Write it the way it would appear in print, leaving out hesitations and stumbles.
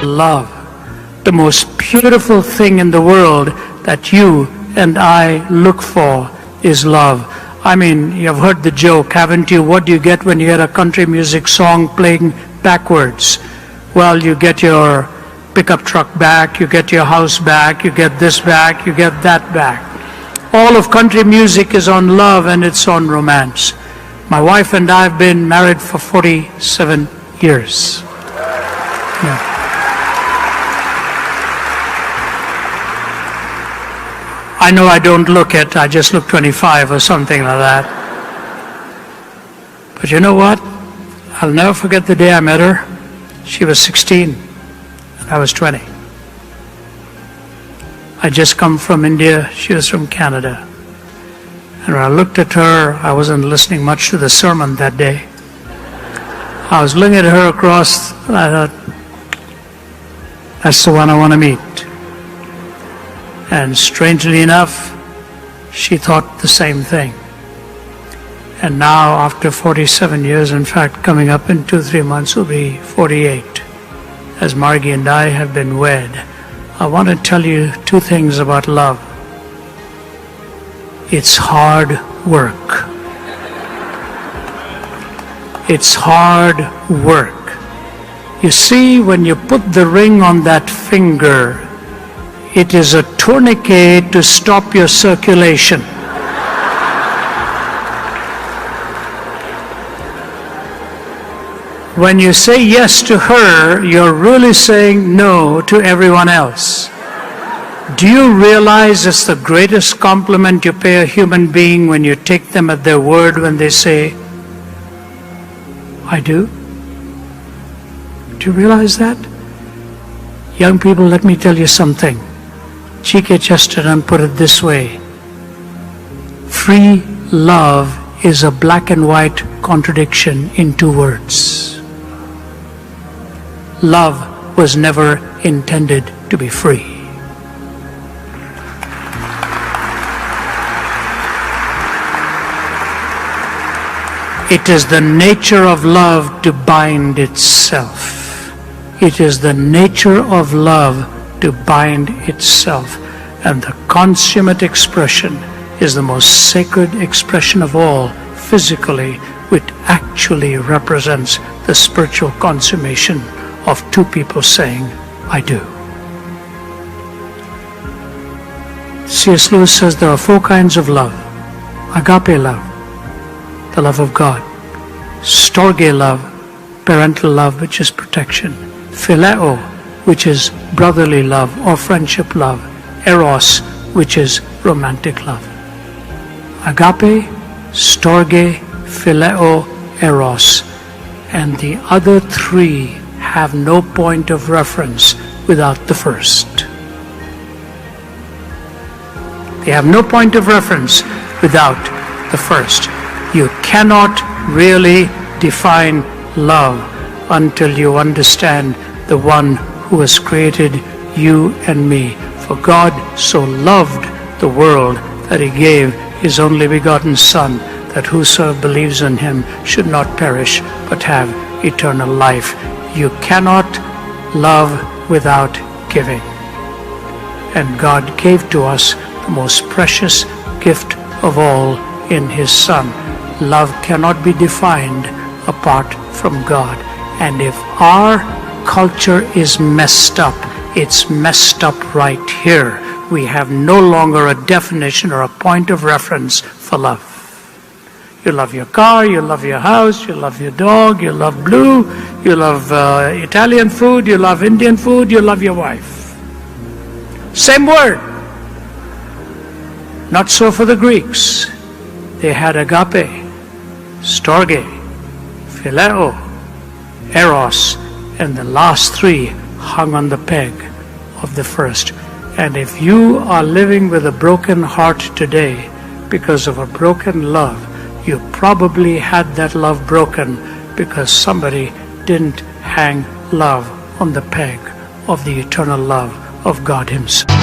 love. The most beautiful thing in the world that you and I look for is love. I mean, you've heard the joke, haven't you? What do you get when you hear a country music song playing backwards? Well, you get your pickup truck back, you get your house back, you get this back, you get that back. All of country music is on love and it's on romance. My wife and I have been married for 47 years. Yeah. I know I don't look it, I just look 25 or something like that. But you know what? I'll never forget the day I met her. She was 16 and I was 20. I just come from India, she was from Canada. And when I looked at her, I wasn't listening much to the sermon that day. I was looking at her across, I thought, that's the one I want to meet. And strangely enough, she thought the same thing. And now, after 47 years, in fact, coming up in 2-3 months will be 48, as Margie and I have been wed. I want to tell you two things about love. It's hard work. It's hard work. You see, when you put the ring on that finger, it is a tourniquet to stop your circulation. When you say yes to her, you're really saying no to everyone else. Do you realize it's the greatest compliment you pay a human being when you take them at their word when they say, I do? Do you realize that? Young people, let me tell you something. G.K. Chesterton put it this way: free love is a black and white contradiction in 2 words. Love was never intended to be free. It is the nature of love to bind itself. It is the nature of love to bind itself. And the consummate expression is the most sacred expression of all, physically, which actually represents the spiritual consummation of 2 people saying, I do. C.S. Lewis says there are 4 kinds of love. Agape love, the love of God. Storge love, parental love, which is protection. Phileo, which is brotherly love or friendship love. Eros, which is romantic love. Agape, storge, phileo, eros. And the other 3 have no point of reference without the first. They have no point of reference without the first. You cannot really define love until you understand the one who has created you and me. For God so loved the world that he gave his only begotten Son, that whosoever believes in him should not perish but have eternal life. You cannot love without giving. And God gave to us the most precious gift of all in his Son. Love cannot be defined apart from God. And if our culture is messed up, it's messed up right here. We have no longer a definition or a point of reference for love. You love your car, you love your house, you love your dog, you love blue, you love Italian food, you love Indian food, you love your wife. Same word. Not so for the Greeks. They had agape, storge, phileo, eros, and the last 3 hung on the peg of the first. And if you are living with a broken heart today because of a broken love, you probably had that love broken because somebody didn't hang love on the peg of the eternal love of God himself.